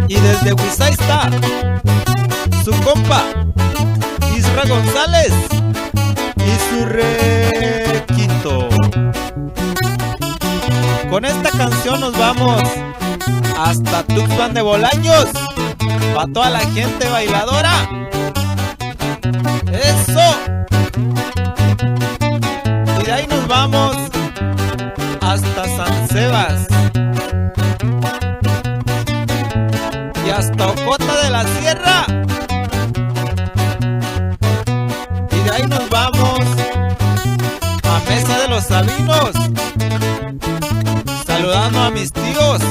Y desde Huizá está su compa Isra González y su requinto. Con esta canción nos vamos hasta Tuxpan de Bolaños, para toda la gente bailadora. ¡Eso! Y de ahí nos vamos hasta San Sebas y hasta Ocota de la Sierra. Y de ahí nos vamos a Mesa de los Sabinos, saludando a mis tíos.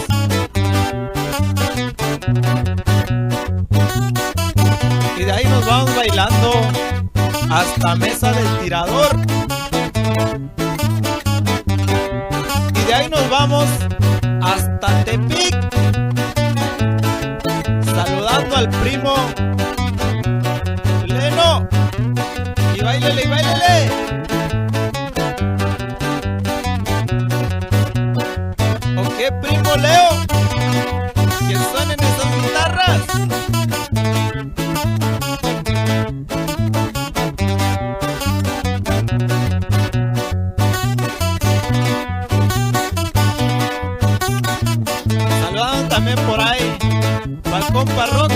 Y de ahí nos vamos bailando hasta Mesa del Tirador. Y de ahí nos vamos hasta Tepic, saludando al primo Leno. Y báilele, y báilele. ¿Ok, primo Leo? Que suenen esas guitarras. Saludando también por ahí al compa Roque.